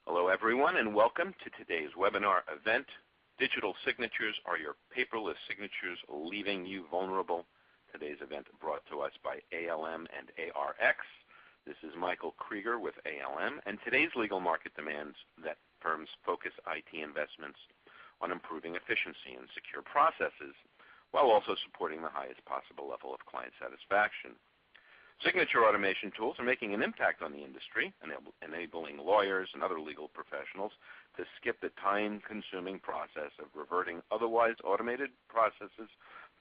Hello, everyone, and welcome to today's webinar event. Digital signatures are your paperless signatures leaving you vulnerable? Today's event brought to us by ALM and ARX. This is Michael Krieger with ALM, and today's legal market demands that firms focus IT investments on improving efficiency and secure processes while also supporting the highest possible level of client satisfaction. Signature automation tools are making an impact on the industry, enabling lawyers and other legal professionals to skip the time-consuming process of reverting otherwise automated processes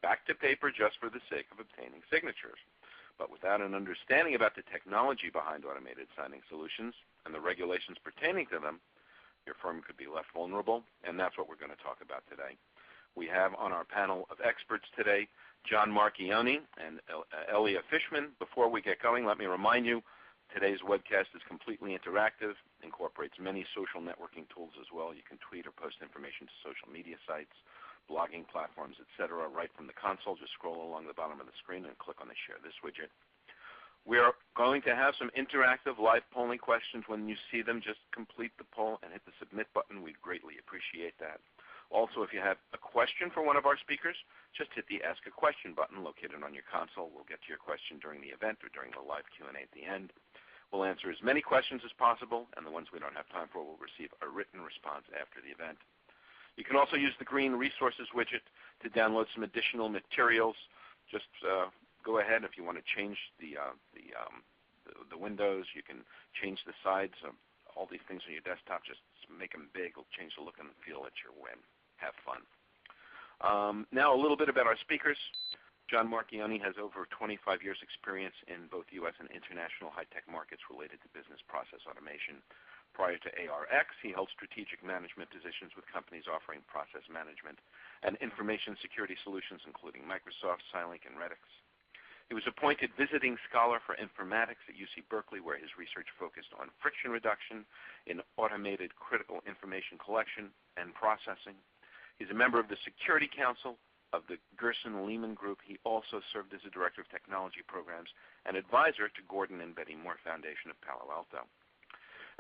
back to paper just for the sake of obtaining signatures. But without an understanding about the technology behind automated signing solutions and the regulations pertaining to them, your firm could be left vulnerable, and that's what we're going to talk about today. We have on our panel of experts today John Marchioni and Elia Fishman. Before we get going, let me remind you, today's webcast is completely interactive, incorporates many social networking tools as well. You can tweet or post information to social media sites, blogging platforms, etc. right from the console. Just scroll along the bottom of the screen and click on the Share This widget. We are going to have some interactive live polling questions. When you see them, just complete the poll and hit the Submit button. We'd greatly appreciate that. Also, if you have a question for one of our speakers, just hit the Ask a Question button located on your console. We'll get to your question during the event or during the live Q&A at the end. We'll answer as many questions as possible, and the ones we don't have time for will receive a written response after the event. You can also use the green Resources widget to download some additional materials. Just go ahead if you want to change the windows. You can change the sides of all these things on your desktop. Just make them big. It'll change the look and feel at your win. Have fun. Now a little bit about our speakers. John Marchioni has over 25 years experience in both U.S. and international high-tech markets related to business process automation. Prior to ARX, he held strategic management positions with companies offering process management and information security solutions, including Microsoft, Cylink, and Redix. He was appointed visiting scholar for informatics at UC Berkeley, where his research focused on friction reduction in automated critical information collection and processing. He's a member of the Security Council of the Gerson Lehman Group. He also served as a director of technology programs and advisor to Gordon and Betty Moore Foundation of Palo Alto.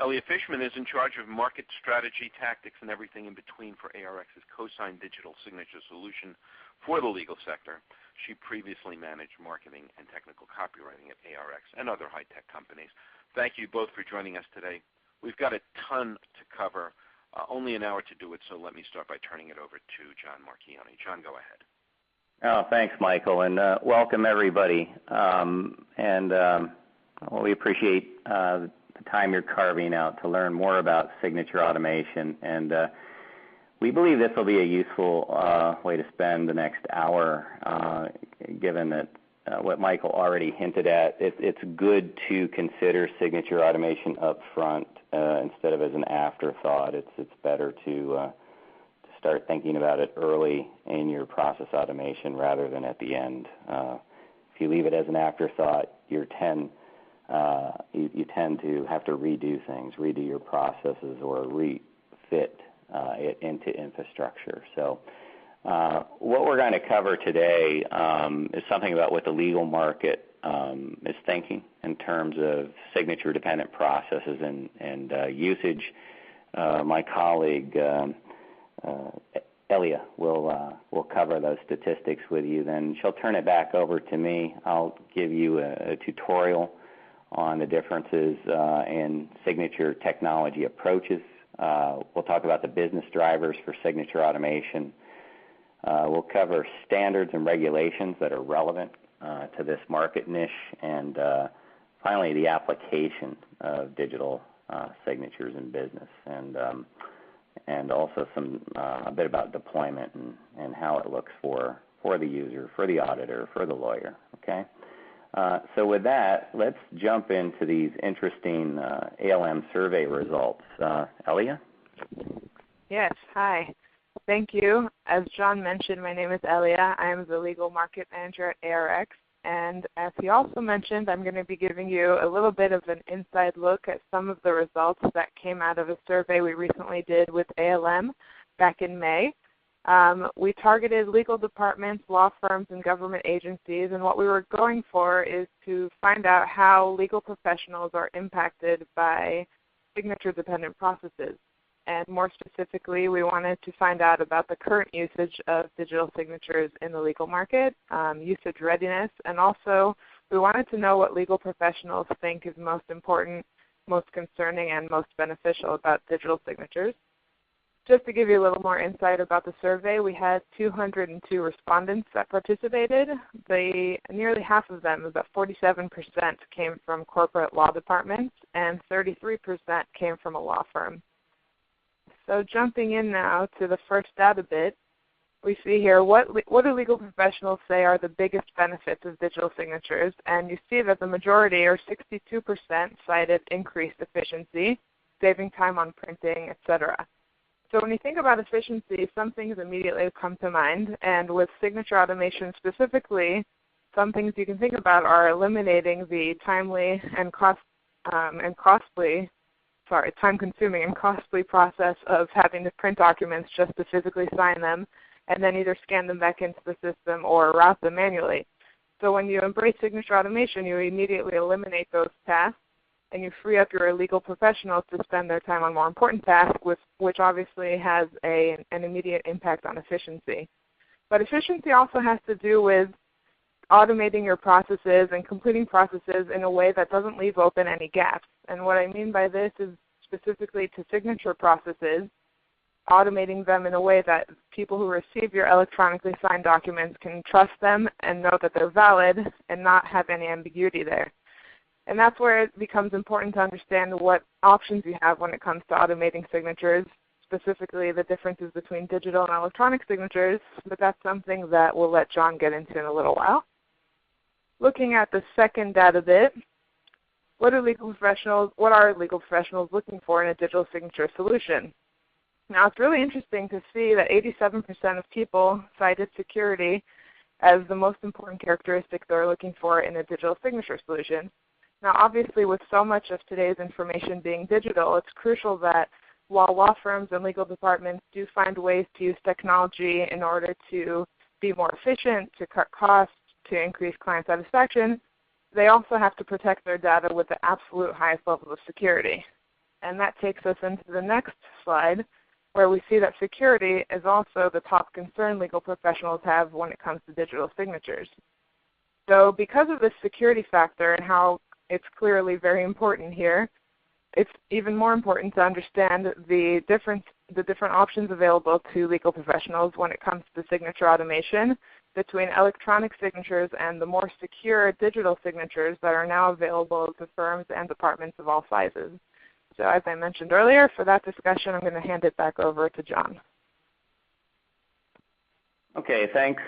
Elia Fishman is in charge of market strategy, tactics, and everything in between for ARX's co-signed digital signature solution for the legal sector. She previously managed marketing and technical copywriting at ARX and other high-tech companies. Thank you both for joining us today. We've got a ton to cover. Only an hour to do it, so let me start by turning it over to John Marchioni. John, go ahead. Oh, thanks, Michael, and welcome everybody. We appreciate the time you're carving out to learn more about signature automation, and we believe this will be a useful way to spend the next hour, given that what Michael already hinted at. It's good to consider signature automation up front instead of as an afterthought. It's better to start thinking about it early in your process automation rather than at the end. If you leave it as an afterthought, you tend to have to redo things, redo your processes, or refit it into infrastructure. So what we're going to cover today is something about what the legal market is thinking in terms of signature-dependent processes and usage. My colleague Elia will cover those statistics with you. Then she'll turn it back over to me. I'll give you a tutorial on the differences in signature technology approaches. We'll talk about the business drivers for signature automation. We'll cover standards and regulations that are relevant to this market niche, and finally the application of digital signatures in business, and also a bit about deployment and how it looks for the user, for the auditor, for the lawyer. Okay. So with that, let's jump into these interesting ALM survey results. Elia? Yes, hi. Thank you. As John mentioned, my name is Elia. I am the Legal Market Manager at ARX. And as he also mentioned, I'm going to be giving you a little bit of an inside look at some of the results that came out of a survey we recently did with ALM back in May. We targeted legal departments, law firms, and government agencies, and what we were going for is to find out how legal professionals are impacted by signature-dependent processes. And more specifically, we wanted to find out about the current usage of digital signatures in the legal market, usage readiness, and also we wanted to know what legal professionals think is most important, most concerning, and most beneficial about digital signatures. Just to give you a little more insight about the survey, we had 202 respondents that participated. Nearly half of them, about 47%, came from corporate law departments, and 33% came from a law firm. So jumping in now to the first data bit, we see here what do legal professionals say are the biggest benefits of digital signatures, and you see that the majority, or 62%, cited increased efficiency, saving time on printing, etc. So when you think about efficiency, some things immediately come to mind, and with signature automation specifically, some things you can think about are eliminating the time-consuming and costly process of having to print documents just to physically sign them, and then either scan them back into the system or route them manually. So when you embrace signature automation, you immediately eliminate those tasks, and you free up your legal professionals to spend their time on more important tasks, which obviously has an immediate impact on efficiency. But efficiency also has to do with automating your processes and completing processes in a way that doesn't leave open any gaps. And what I mean by this is specifically to signature processes, automating them in a way that people who receive your electronically signed documents can trust them and know that they're valid and not have any ambiguity there. And that's where it becomes important to understand what options you have when it comes to automating signatures, specifically the differences between digital and electronic signatures, but that's something that we'll let John get into in a little while. Looking at the second data bit, what are legal professionals looking for in a digital signature solution? Now, it's really interesting to see that 87% of people cited security as the most important characteristic they're looking for in a digital signature solution. Now, obviously, with so much of today's information being digital, it's crucial that while law firms and legal departments do find ways to use technology in order to be more efficient, to cut costs, to increase client satisfaction, they also have to protect their data with the absolute highest level of security. And that takes us into the next slide, where we see that security is also the top concern legal professionals have when it comes to digital signatures. So because of this security factor and how it's clearly very important here, it's even more important to understand the different options available to legal professionals when it comes to signature automation between electronic signatures and the more secure digital signatures that are now available to firms and departments of all sizes. So as I mentioned earlier, for that discussion, I'm going to hand it back over to John. Okay, thanks,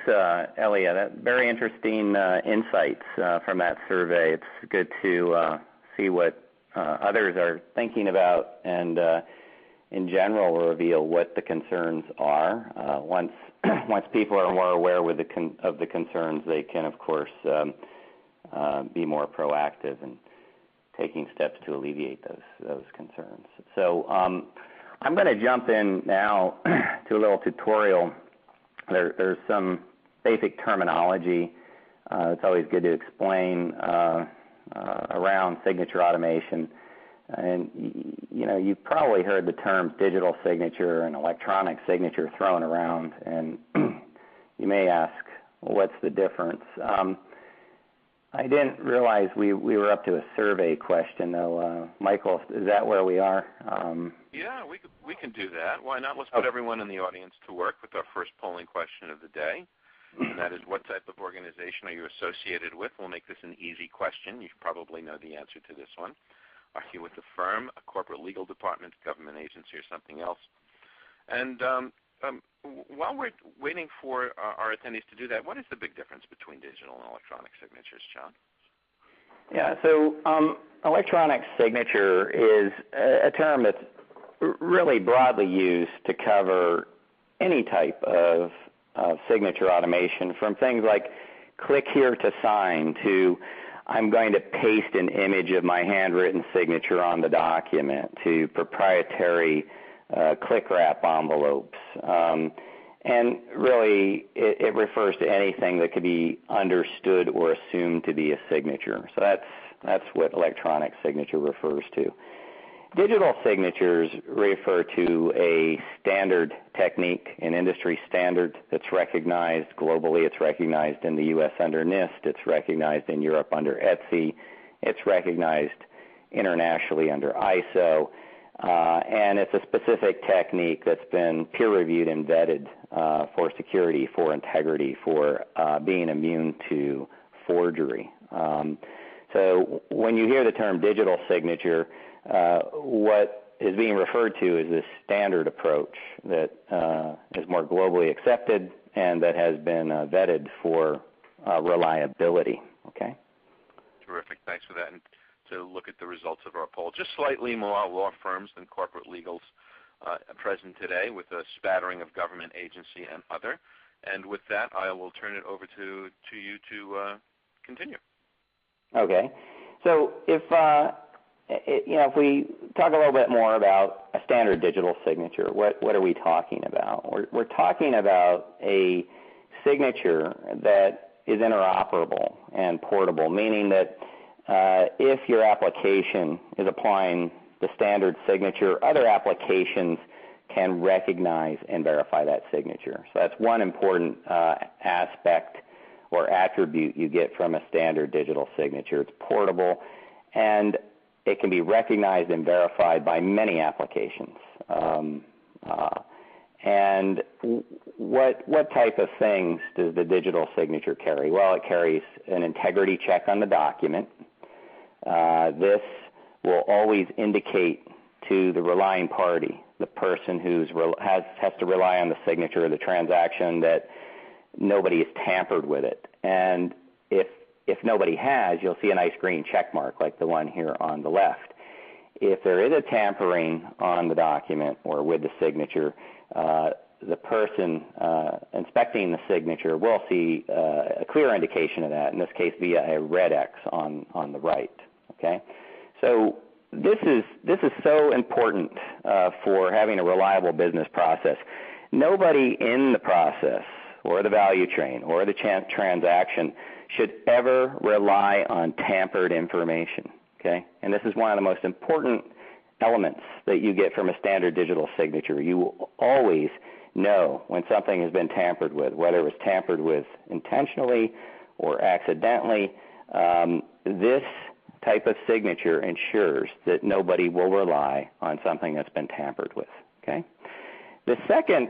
Elia. Very interesting insights from that survey. It's good to see what others are thinking about, and in general reveal what the concerns are. Once people are more aware of the concerns, they can, of course, be more proactive in taking steps to alleviate those concerns. So I'm going to jump in now to a little tutorial. There's some basic terminology. It's always good to explain around signature automation. And you've probably heard the terms digital signature and electronic signature thrown around, and you may ask, well, what's the difference? I didn't realize we were up to a survey question, though. Michael, is that where we are? Yeah, we can do that. Why not? Let's put everyone in the audience to work with our first polling question of the day, and that is, what type of organization are you associated with? We'll make this an easy question. You probably know the answer to this one. Are you with a firm, a corporate legal department, government agency, or something else? And while we're waiting for our attendees to do that, what is the big difference between digital and electronic signatures, John? Yeah, so electronic signature is a term that's really broadly used to cover any type of signature automation, from things like click here to sign to I'm going to paste an image of my handwritten signature on the document, to proprietary click wrap envelopes. And really, it refers to anything that could be understood or assumed to be a signature. So that's what electronic signature refers to. Digital signatures refer to a standard technique, an industry standard that's recognized globally. It's recognized in the U.S. under NIST. It's recognized in Europe under ETSI. It's recognized internationally under ISO. And it's a specific technique that's been peer-reviewed and vetted for security, for integrity, for being immune to forgery. So when you hear the term digital signature, what is being referred to is this standard approach that is more globally accepted and that has been vetted for reliability. Okay. Terrific. Thanks for that. And to look at the results of our poll, just slightly more law firms than corporate legals present today, with a spattering of government agency and other. And with that, I will turn it over to you to continue. Okay. So if we talk a little bit more about a standard digital signature, what are we talking about? We're talking about a signature that is interoperable and portable, meaning that if your application is applying the standard signature, other applications can recognize and verify that signature. So that's one important aspect or attribute you get from a standard digital signature. It's portable, and it can be recognized and verified by many applications. And what type of things does the digital signature carry? Well, it carries an integrity check on the document. This will always indicate to the relying party, the person who has to rely on the signature of the transaction, that nobody has tampered with it. And if nobody has, you'll see a nice green check mark like the one here on the left. If there is a tampering on the document or with the signature, the person inspecting the signature will see a clear indication of that, in this case via a red X on the right. Okay, so this is so important for having a reliable business process. Nobody in the process or the value chain or the transaction should ever rely on tampered information. Okay, and this is one of the most important elements that you get from a standard digital signature. You will always know when something has been tampered with, whether it was tampered with intentionally or accidentally. This type of signature ensures that nobody will rely on something that's been tampered with. Okay. The second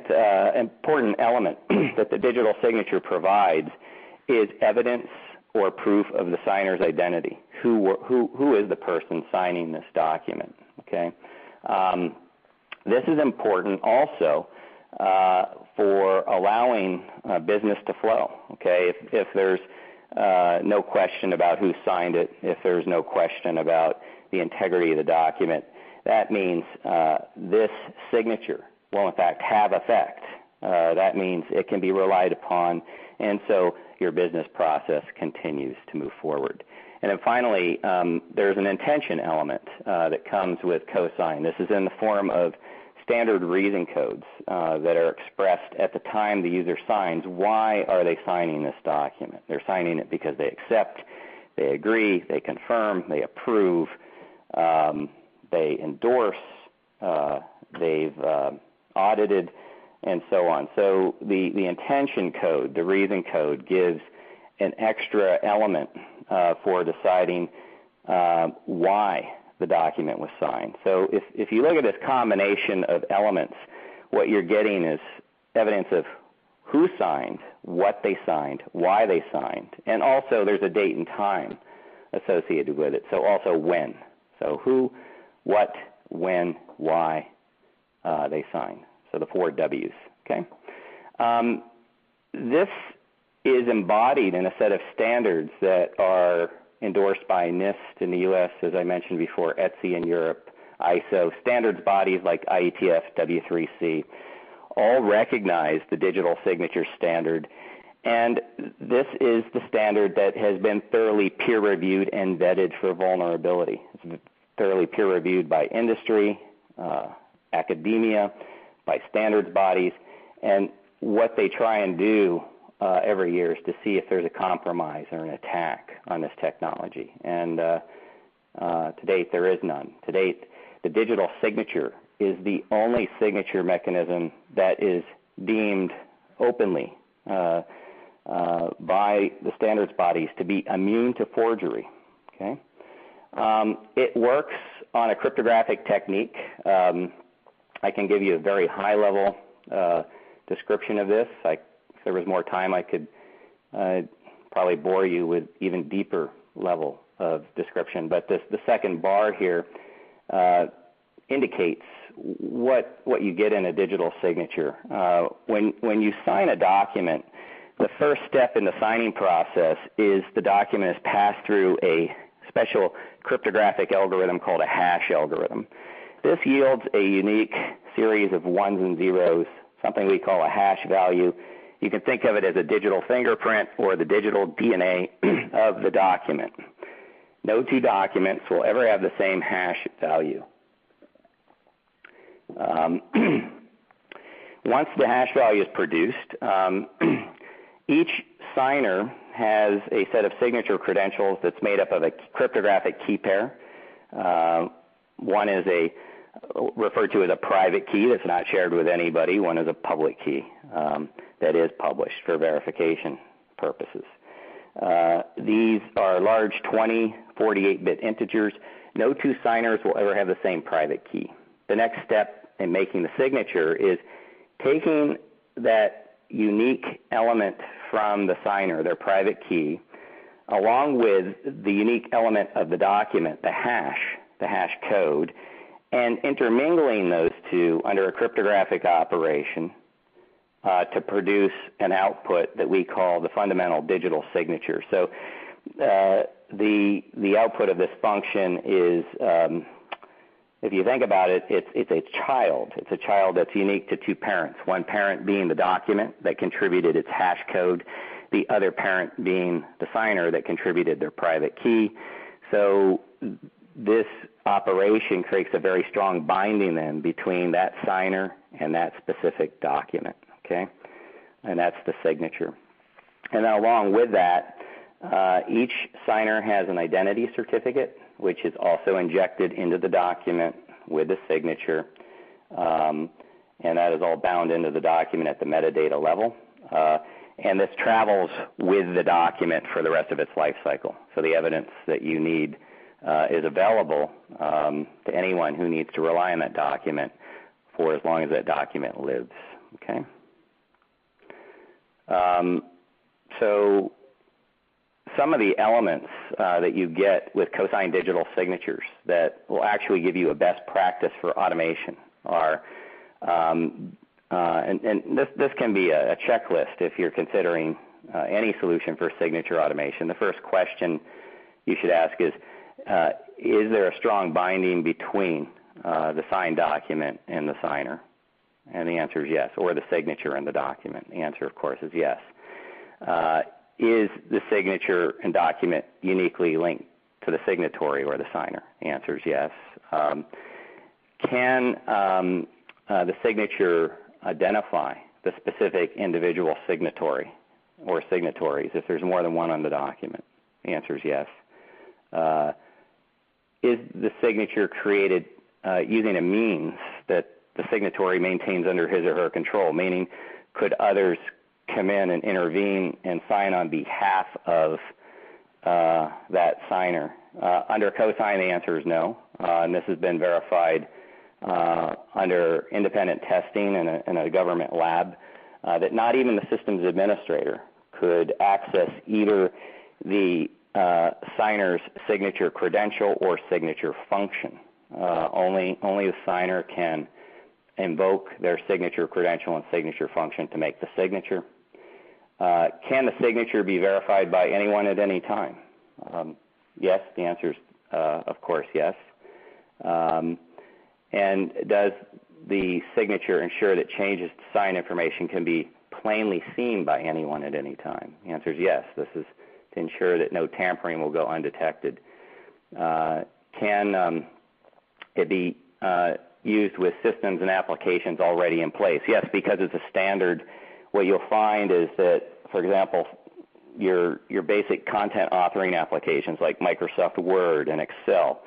important element that the digital signature provides is evidence or proof of the signer's identity. Who is the person signing this document? Okay. This is important also for allowing business to flow. Okay. If there's no question about who signed it, if there's no question about the integrity of the document, that means this signature will in fact have effect. That means it can be relied upon, and so your business process continues to move forward. And then finally, there's an intention element that comes with cosign. This is in the form of standard reason codes that are expressed at the time the user signs. Why are they signing this document? They're signing it because they accept, they agree, they confirm, they approve, they endorse, they've audited, and so on. So the intention code, the reason code, gives an extra element for deciding why the document was signed. So if you look at this combination of elements, what you're getting is evidence of who signed, what they signed, why they signed, and also there's a date and time associated with it. So also when. So who, what, when, why they signed. So the 4 W's. Okay. This is embodied in a set of standards that are endorsed by NIST in the U.S., as I mentioned before, ETSI in Europe, ISO. Standards bodies like IETF, W3C, all recognize the digital signature standard, and this is the standard that has been thoroughly peer-reviewed and vetted for vulnerability. It's thoroughly peer-reviewed by industry, academia, by standards bodies, and what they try and do every year is to see if there's a compromise or an attack on this technology. And to date, there is none. To date, the digital signature is the only signature mechanism that is deemed openly by the standards bodies to be immune to forgery. Okay? It works on a cryptographic technique. I can give you a very high-level description of this. If there was more time, I could probably bore you with even deeper level of description. But the second bar here indicates what you get in a digital signature. When you sign a document, the first step in the signing process is the document is passed through a special cryptographic algorithm called a hash algorithm. This yields a unique series of ones and zeros, something we call a hash value. You can think of it as a digital fingerprint or the digital DNA of the document. No two documents will ever have the same hash value. Once the hash value is produced, each signer has a set of signature credentials that's made up of a cryptographic key pair. One is referred to as a private key that's not shared with anybody. One is a public key that is published for verification purposes. These are large 20, 48-bit integers. No two signers will ever have the same private key. The next step in making the signature is taking that unique element from the signer, their private key, along with the unique element of the document, the hash code, and intermingling those two under a cryptographic operation to produce an output that we call the fundamental digital signature. So the output of this function is, if you think about it, it's a child. It's a child that's unique to two parents, one parent being the document that contributed its hash code, the other parent being the signer that contributed their private key. So this operation creates a very strong binding then between that signer and that specific document, okay? And that's the signature. And then along with that, each signer has an identity certificate, which is also injected into the document with the signature, and that is all bound into the document at the metadata level. And this travels with the document for the rest of its life cycle. So the evidence that you need is available to anyone who needs to rely on that document for as long as that document lives. Okay. So some of the elements that you get with cosigned digital signatures that will actually give you a best practice for automation are, and this can be a checklist if you're considering any solution for signature automation. The first question you should ask is there a strong binding between the signed document and the signer? And the answer is yes, or the signature and the document. The answer, of course, is yes. Is the signature and document uniquely linked to the signatory or the signer? The answer is yes. Can the signature identify the specific individual signatory or signatories if there's more than one on the document? The answer is yes. Is the signature created using a means that the signatory maintains under his or her control, meaning could others come in and intervene and sign on behalf of that signer? Under cosign, the answer is no, and this has been verified under independent testing in a government lab, that not even the systems administrator could access either the signer's signature credential or signature function. Only the signer can invoke their signature credential and signature function to make the signature. Can the signature be verified by anyone at any time? Yes, the answer is, of course, yes. And does the signature ensure that changes to sign information can be plainly seen by anyone at any time? The answer is yes. This is to ensure that no tampering will go undetected. Can it be used with systems and applications already in place? Yes, because it's a standard. What you'll find is that, for example, your basic content authoring applications like Microsoft Word and Excel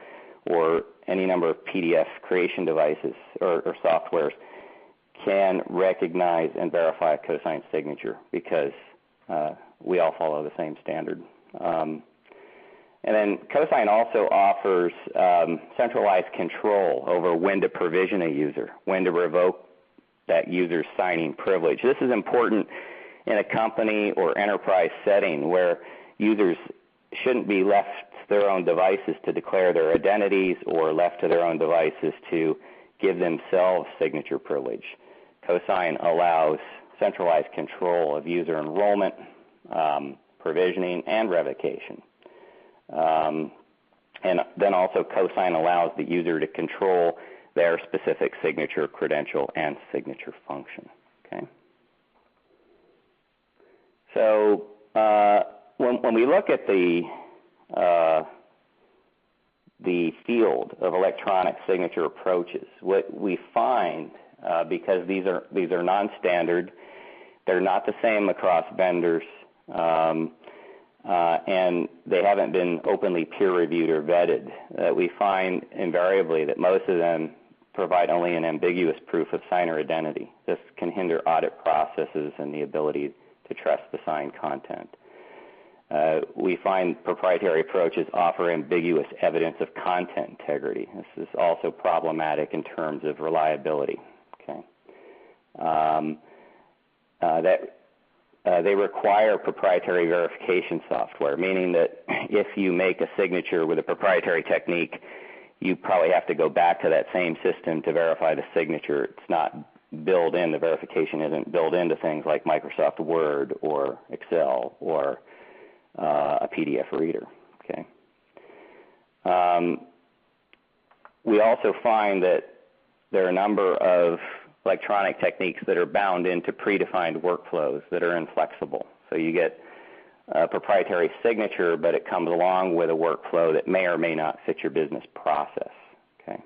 or any number of PDF creation devices or softwares can recognize and verify a cosigned signature because we all follow the same standard. And then cosign also offers centralized control over when to provision a user, when to revoke that user's signing privilege. This is important in a company or enterprise setting where users shouldn't be left to their own devices to declare their identities or left to their own devices to give themselves signature privilege. Cosign allows centralized control of user enrollment, provisioning, and revocation. And then also cosign allows the user to control their specific signature credential and signature function. Okay. So when we look at the field of electronic signature approaches, what we find, because these are non-standard, they're not the same across vendors, and they haven't been openly peer-reviewed or vetted. We find invariably that most of them provide only an ambiguous proof of signer identity. This can hinder audit processes and the ability to trust the signed content. We find proprietary approaches offer ambiguous evidence of content integrity. This is also problematic in terms of reliability. Okay. They require proprietary verification software, meaning that if you make a signature with a proprietary technique, you probably have to go back to that same system to verify the signature. It's not built in, the verification isn't built into things like Microsoft Word or Excel or a PDF reader. Okay. We also find that there are a number of electronic techniques that are bound into predefined workflows that are inflexible. So you get a proprietary signature, but it comes along with a workflow that may or may not fit your business process. Okay.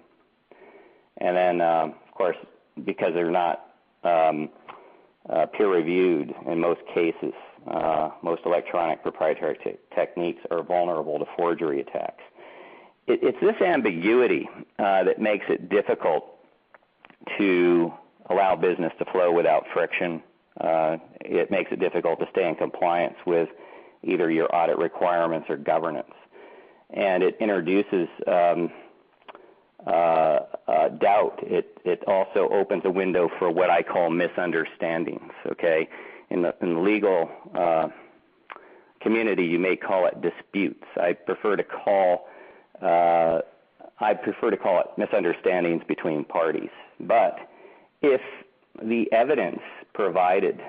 And then, of course, because they're not peer-reviewed in most cases, most electronic proprietary techniques are vulnerable to forgery attacks. It's this ambiguity that makes it difficult to allow business to flow without friction. It makes it difficult to stay in compliance with either your audit requirements or governance. And it introduces doubt. It also opens a window for what I call misunderstandings. Okay, in the legal community, you may call it disputes. I prefer to call it misunderstandings between parties. But if the evidence provided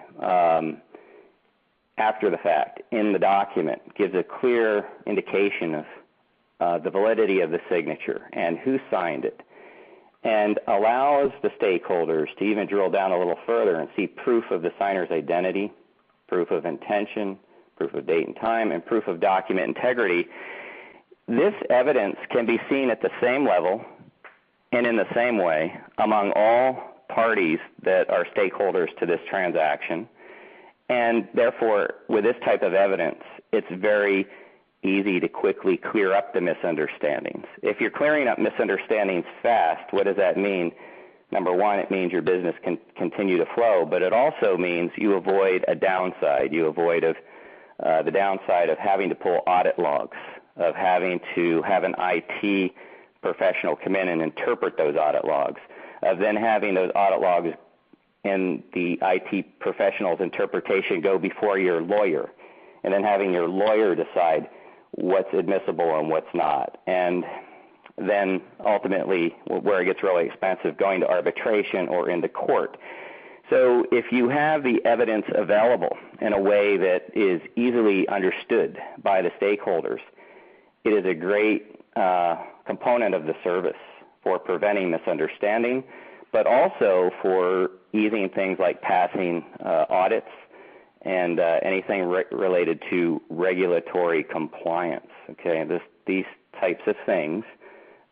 after the fact in the document gives a clear indication of the validity of the signature and who signed it, and allows the stakeholders to even drill down a little further and see proof of the signer's identity, proof of intention, proof of date and time, and proof of document integrity, this evidence can be seen at the same level and in the same way among all parties that are stakeholders to this transaction. And therefore, with this type of evidence, it's very easy to quickly clear up the misunderstandings. If you're clearing up misunderstandings fast, what does that mean? Number one, it means your business can continue to flow, but it also means you avoid a downside. You avoid the downside of having to pull audit logs, of having to have an IT professional come in and interpret those audit logs, of then having those audit logs and the IT professional's interpretation go before your lawyer, and then having your lawyer decide what's admissible and what's not. And then ultimately, where it gets really expensive, going to arbitration or into court. So if you have the evidence available in a way that is easily understood by the stakeholders, it is a great component of the service for preventing misunderstanding, but also for easing things like passing audits and anything related to regulatory compliance. Okay, these types of things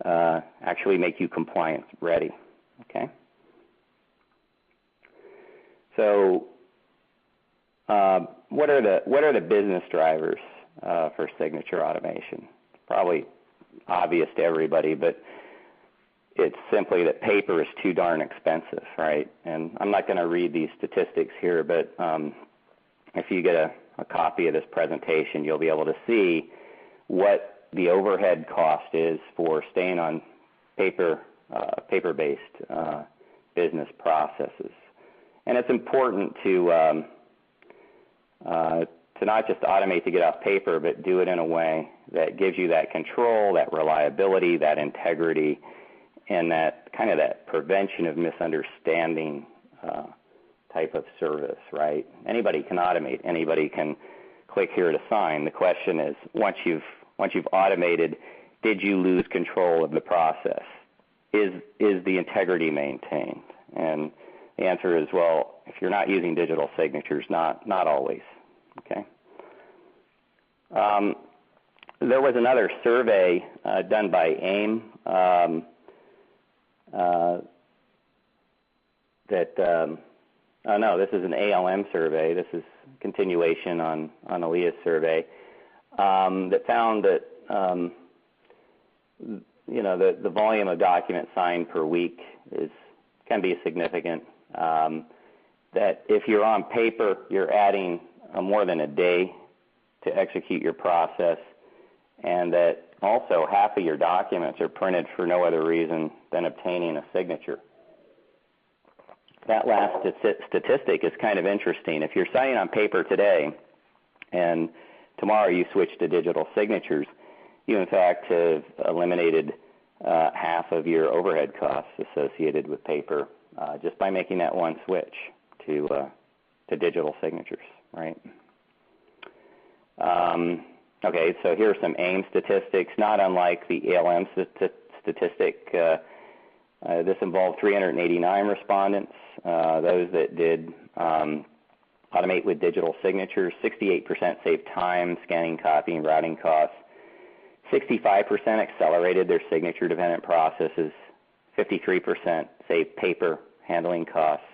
actually make you compliance ready. Okay. So, what are the business drivers for signature automation? Probably obvious to everybody, but it's simply that paper is too darn expensive, right? And I'm not going to read these statistics here, but if you get a copy of this presentation, you'll be able to see what the overhead cost is for staying on paper-based business processes. And it's important to not just automate to get off paper, but do it in a way that gives you that control, that reliability, that integrity, and that kind of that prevention of misunderstanding type of service, right? Anybody can automate. Anybody can click here to sign. The question is, once you've automated, did you lose control of the process? Is the integrity maintained? And the answer is, well, if you're not using digital signatures, not always. Okay. There was another survey done by AIM this is an ALM survey. This is continuation on Aaliyah's survey that found that the volume of documents signed per week can be significant. That if you're on paper, you're adding more than a day to execute your process, and that also half of your documents are printed for no other reason than obtaining a signature. That last statistic is kind of interesting. If you're signing on paper today and tomorrow you switch to digital signatures, you in fact have eliminated half of your overhead costs associated with paper just by making that one switch to digital signatures, right? Okay, so here are some AIM statistics, not unlike the ALM statistic. This involved 389 respondents. Those that did automate with digital signatures, 68% saved time, scanning, copying, routing costs. 65% accelerated their signature-dependent processes. 53% saved paper handling costs.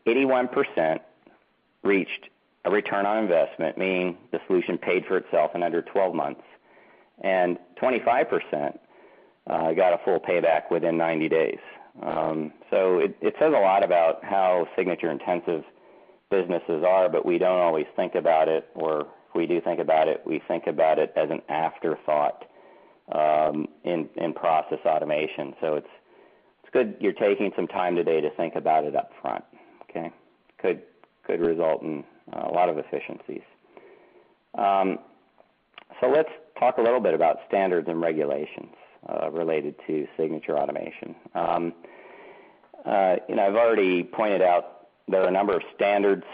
81% reached a return on investment, meaning the solution paid for itself in under 12 months. And 25% got a full payback within 90 days. So it says a lot about how signature-intensive businesses are, but we don't always think about it, or if we do think about it, we think about it as an afterthought in process automation. So it's good you're taking some time today to think about it up front. Okay, could result in a lot of efficiencies. So let's talk a little bit about standards and regulations related to signature automation. I've already pointed out there are a number of standards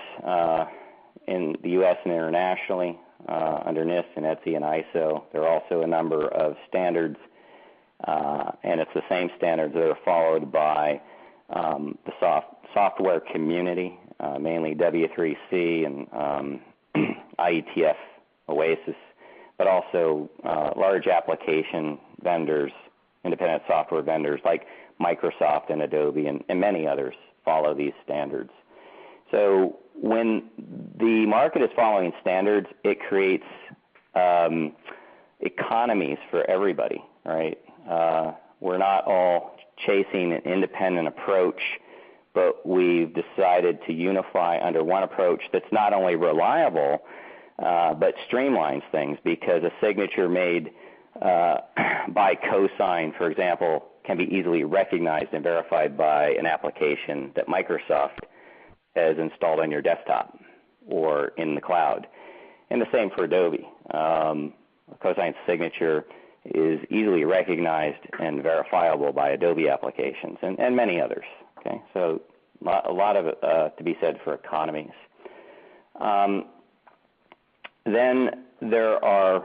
in the U.S. and internationally under NIST and ETSI and ISO. There are also a number of standards, and it's the same standards that are followed by the software community, mainly W3C and IETF OASIS, but also large application vendors, independent software vendors like Microsoft and Adobe and many others follow these standards. So when the market is following standards, it creates economies for everybody, right? We're not all chasing an independent approach, but we've decided to unify under one approach that's not only reliable, but streamlines things, because a signature made by cosign, for example, can be easily recognized and verified by an application that Microsoft has installed on your desktop or in the cloud. And the same for Adobe. A cosign signature is easily recognized and verifiable by Adobe applications and many others. Okay, so a lot of it to be said for economies. Then there are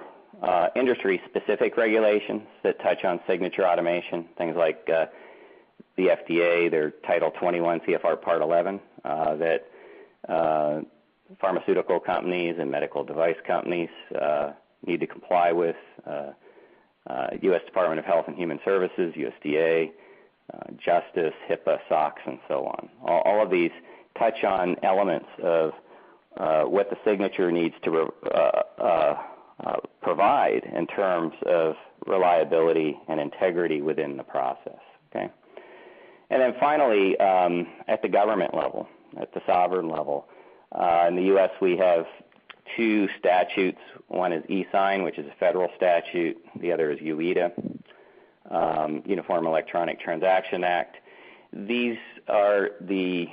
industry-specific regulations that touch on signature automation, things like the FDA, their Title 21 CFR Part 11, that pharmaceutical companies and medical device companies need to comply with, U.S. Department of Health and Human Services, USDA, Justice, HIPAA, SOX, and so on. All of these touch on elements of what the signature needs to provide in terms of reliability and integrity within the process. Okay? And then finally, at the government level, at the sovereign level, in the U.S. we have two statutes. One is e-sign, which is a federal statute. The other is UETA, Uniform Electronic Transaction Act. These are the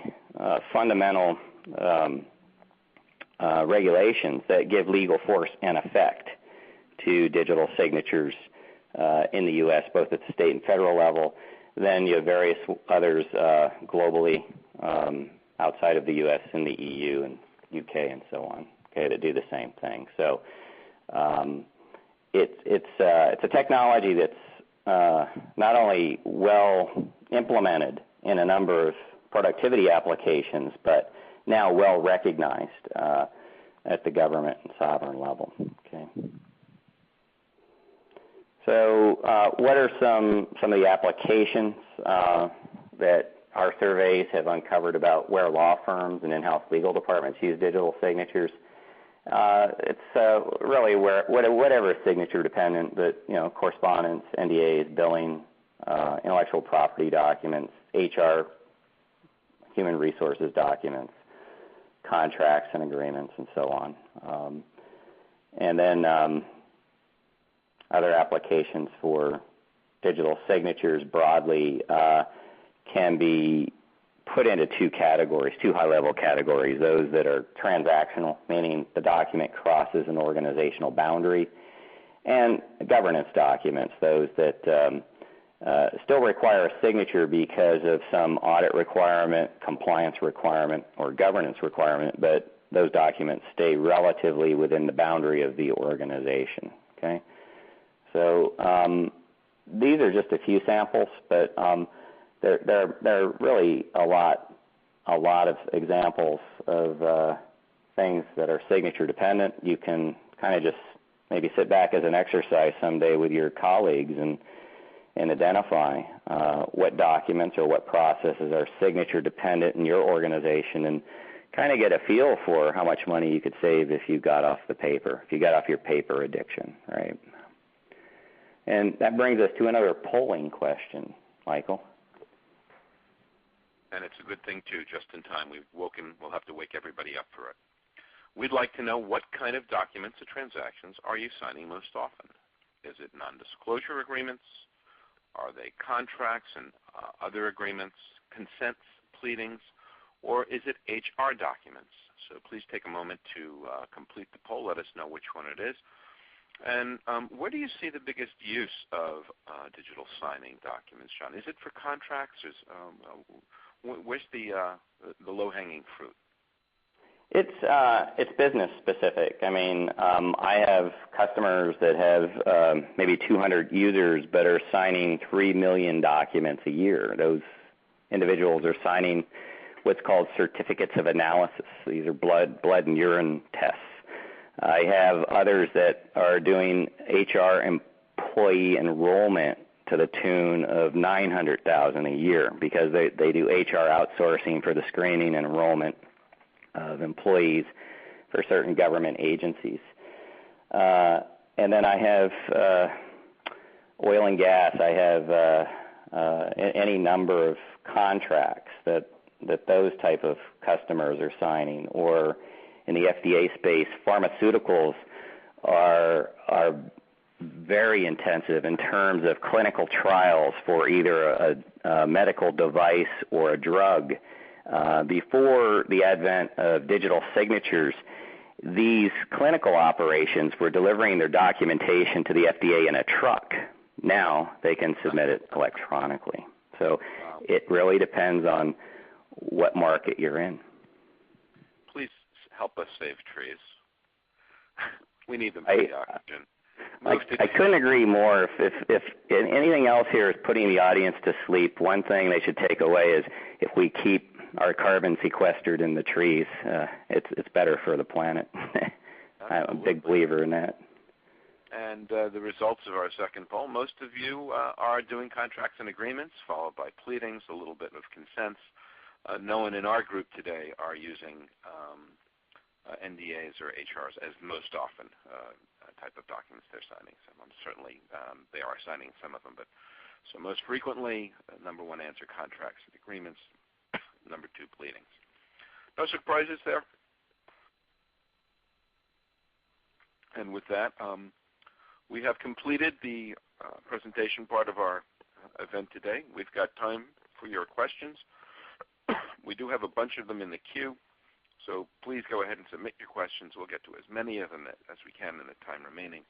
fundamental regulations that give legal force and effect to digital signatures in the U.S., both at the state and federal level. Then you have various others globally outside of the U.S. in the EU and UK and so on, okay, that do the same thing. So it's a technology that's not only well implemented in a number of productivity applications, but now well recognized at the government and sovereign level. Okay. So what are some of the applications that our surveys have uncovered about where law firms and in-house legal departments use digital signatures? It's really whatever is signature dependent, but correspondence, NDAs, billing, intellectual property documents, HR, human resources documents, contracts and agreements, and so on. And then other applications for digital signatures broadly can be put into two categories, two high-level categories, those that are transactional, meaning the document crosses an organizational boundary, and governance documents, those that still require a signature because of some audit requirement, compliance requirement, or governance requirement, but those documents stay relatively within the boundary of the organization. Okay, so these are just a few samples, but there are really a lot of examples of things that are signature dependent. You can kind of just maybe sit back as an exercise someday with your colleagues and identify what documents or what processes are signature dependent in your organization, and kind of get a feel for how much money you could save if you got off the paper, if you got off your paper addiction, right? And that brings us to another polling question, Michael. And it's a good thing, too, just in time. We'll have to wake everybody up for it. We'd like to know what kind of documents or transactions are you signing most often? Is it non-disclosure agreements? Are they contracts and other agreements, consents, pleadings, or is it HR documents? So please take a moment to complete the poll. Let us know which one it is. And where do you see the biggest use of digital signing documents, John? Is it for contracts? Where's the low-hanging fruit? It's business specific. I mean, I have customers that have maybe 200 users but are signing 3 million documents a year. Those individuals are signing what's called certificates of analysis. These are blood and urine tests. I have others that are doing HR employee enrollment to the tune of $900,000 a year because they do HR outsourcing for the screening and enrollment of employees for certain government agencies. And then I have oil and gas. I have any number of contracts that those type of customers are signing. Or in the FDA space, pharmaceuticals are very intensive in terms of clinical trials for either a medical device or a drug. Before the advent of digital signatures, these clinical operations were delivering their documentation to the FDA in a truck. Now they can submit it electronically. So it really depends on what market you're in. Please help us save trees. We need them for the oxygen. I couldn't agree more. If anything else here is putting the audience to sleep, one thing they should take away is if we keep our carbon sequestered in the trees, it's better for the planet. I'm a big believer in that. And the results of our second poll, most of you are doing contracts and agreements, followed by pleadings, a little bit of consents. No one in our group today are using NDAs or HRs as most often type of documents they're signing. Certainly they are signing some of them, but so most frequently, number one answer, contracts and agreements. Number two, pleadings. No surprises there. And with that, we have completed the presentation part of our event today. We've got time for your questions. We do have a bunch of them in the queue, so please go ahead and submit your questions. We'll get to as many of them as we can in the time remaining.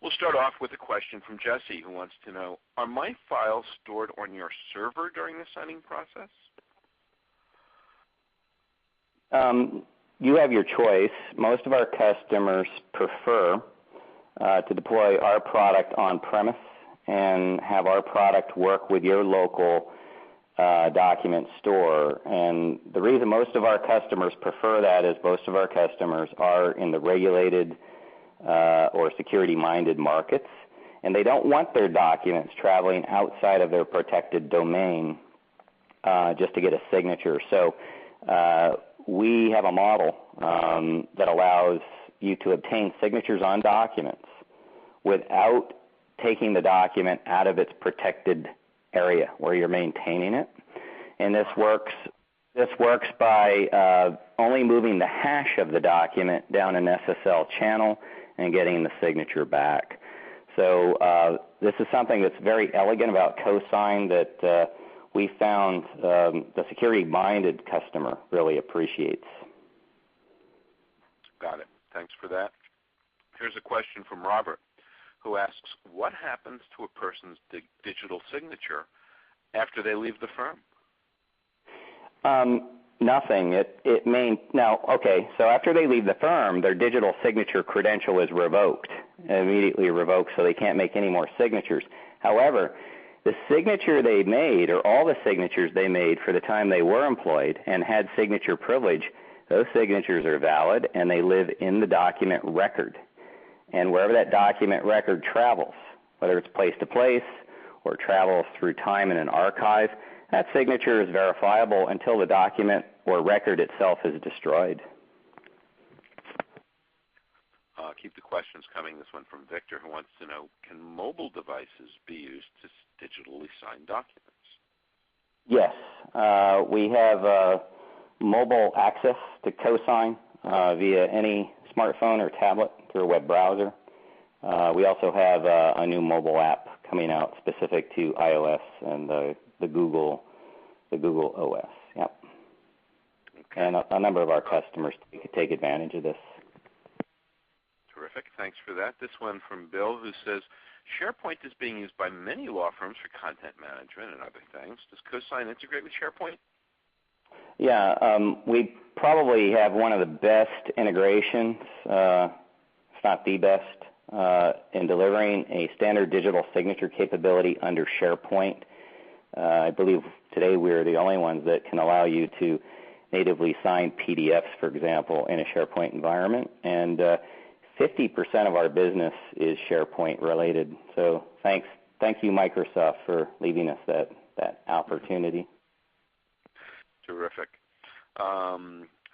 We'll start off with a question from Jesse, who wants to know, are my files stored on your server during the signing process? You have your choice. Most of our customers prefer to deploy our product on-premise and have our product work with your local document store. And the reason most of our customers prefer that is most of our customers are in the regulated or security-minded markets, and they don't want their documents traveling outside of their protected domain just to get a signature. So we have a model that allows you to obtain signatures on documents without taking the document out of its protected area where you're maintaining it. And this works by only moving the hash of the document down an SSL channel and getting the signature back. So this is something that's very elegant about cosign that we found the security-minded customer really appreciates. Got it. Thanks for that. Here's a question from Robert, who asks, what happens to a person's digital signature after they leave the firm? Nothing. So after they leave the firm, their digital signature credential is revoked, immediately revoked, so they can't make any more signatures. However, the signature they made, or all the signatures they made for the time they were employed and had signature privilege, those signatures are valid and they live in the document record. And wherever that document record travels, whether it's place to place or travels through time in an archive, that signature is verifiable until the document or record itself is destroyed. Keep the questions coming. This one from Victor, who wants to know, can mobile devices be used to digitally sign documents? Yes. We have mobile access to cosign via any smartphone or tablet through a web browser. We also have a new mobile app coming out specific to iOS and the Google OS. Yep. Okay. And a number of our customers take advantage of this. Terrific. Thanks for that. This one from Bill, who says, SharePoint is being used by many law firms for content management and other things. Does cosign integrate with SharePoint? Yeah, we probably have one of the best integrations, if not the best, in delivering a standard digital signature capability under SharePoint. I believe today we're the only ones that can allow you to natively sign PDFs, for example, in a SharePoint environment. And 50% of our business is SharePoint related. So thank you, Microsoft, for leaving us that opportunity. Terrific.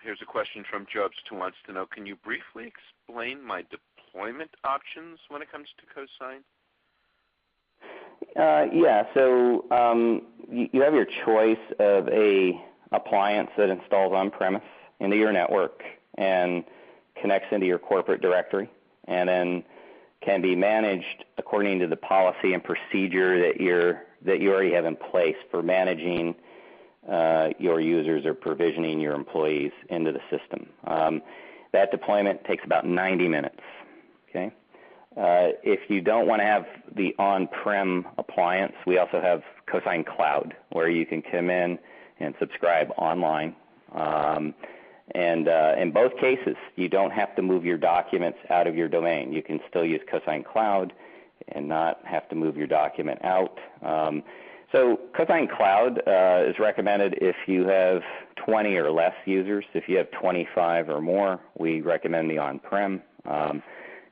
Here's a question from Jobst, who wants to know, can you briefly explain my deployment options when it comes to cosign? Yeah, so you have your choice of a appliance that installs on-premise into your network and connects into your corporate directory, and then can be managed according to the policy and procedure that you already have in place for managing your users or provisioning your employees into the system. That deployment takes about 90 minutes. Okay. If you don't want to have the on-prem appliance, we also have Cosign Cloud, where you can come in and subscribe online. And in both cases, you don't have to move your documents out of your domain. You can still use Cosign Cloud and not have to move your document out. So Cosign Cloud is recommended if you have 20 or less users. If you have 25 or more, we recommend the on-prem.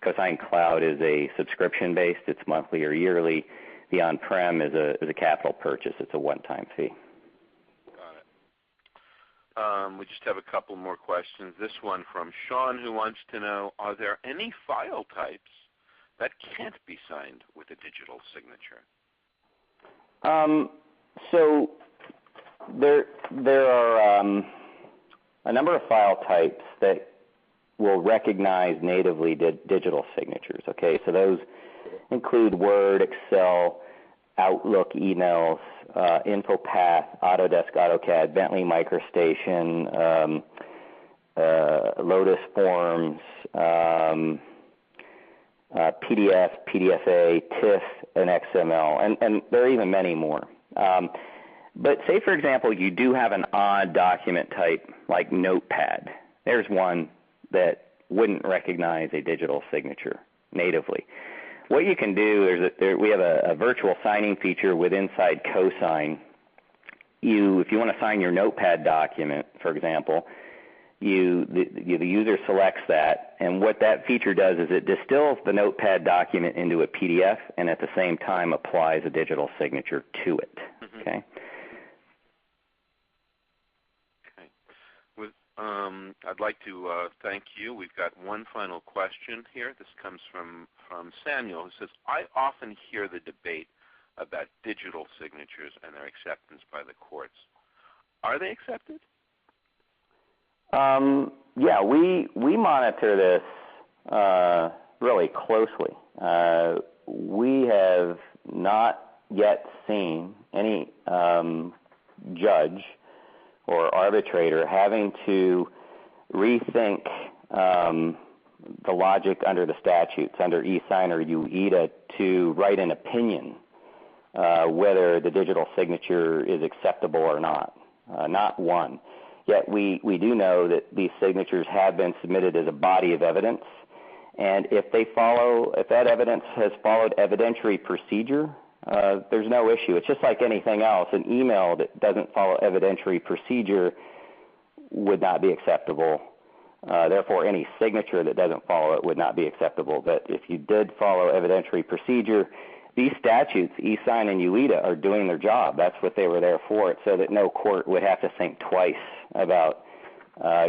Cosign Cloud is a subscription-based. It's monthly or yearly. The on-prem is a capital purchase. It's a one-time fee. Got it. We just have a couple more questions. This one from Sean, who wants to know, are there any file types that can't be signed with a digital signature? So there are a number of file types that will recognize natively digital signatures. Okay, so those include Word, Excel, Outlook emails, InfoPath, Autodesk AutoCAD, Bentley MicroStation, Lotus Forms, PDF, PDFA, TIFF, and XML, and there are even many more. But say, for example, you do have an odd document type like Notepad. There's one that wouldn't recognize a digital signature natively. What you can do is we have a virtual signing feature with inside cosign. If you want to sign your Notepad document, for example, the user selects that, and what that feature does is it distills the Notepad document into a PDF and at the same time applies a digital signature to it. Mm-hmm. Okay. I'd like to thank you. We've got one final question here. This comes from Samuel, who says, I often hear the debate about digital signatures and their acceptance by the courts. Are they accepted? Yeah, we monitor this really closely. We have not yet seen any judge or arbitrator having to rethink the logic under the statutes, under e-sign or UEDA, to write an opinion whether the digital signature is acceptable or not. Not one. Yet we do know that these signatures have been submitted as a body of evidence, and if that evidence has followed evidentiary procedure, there's no issue. It's just like anything else. An email that doesn't follow evidentiary procedure would not be acceptable. Therefore, any signature that doesn't follow it would not be acceptable. But if you did follow evidentiary procedure, these statutes, e-sign and UEDA, are doing their job. That's what they were there for, so that no court would have to think twice about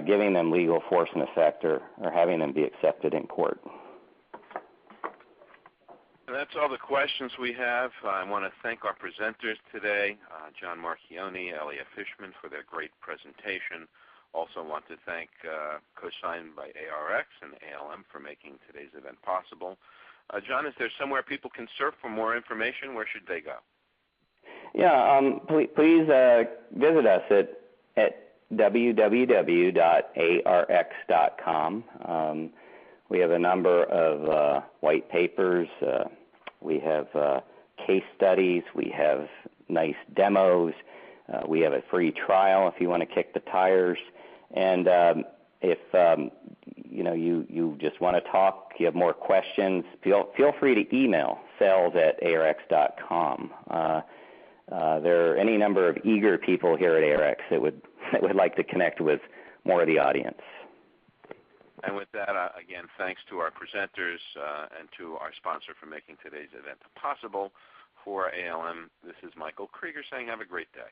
giving them legal force and effect or having them be accepted in court. That's all the questions we have. I want to thank our presenters today, John Marchioni, Elia Fishman, for their great presentation. Also want to thank co-signed by ARX and ALM for making today's event possible. John, is there somewhere people can surf for more information? Where should they go? Yeah, please visit us at www.arx.com. We have a number of white papers. We have case studies. We have nice demos. We have a free trial if you want to kick the tires. And if you just want to talk, you have more questions, feel free to email sales@arx.com. There are any number of eager people here at ARX that would like to connect with more of the audience. And with that, again, thanks to our presenters and to our sponsor for making today's event possible. For ALM, this is Michael Krieger saying have a great day.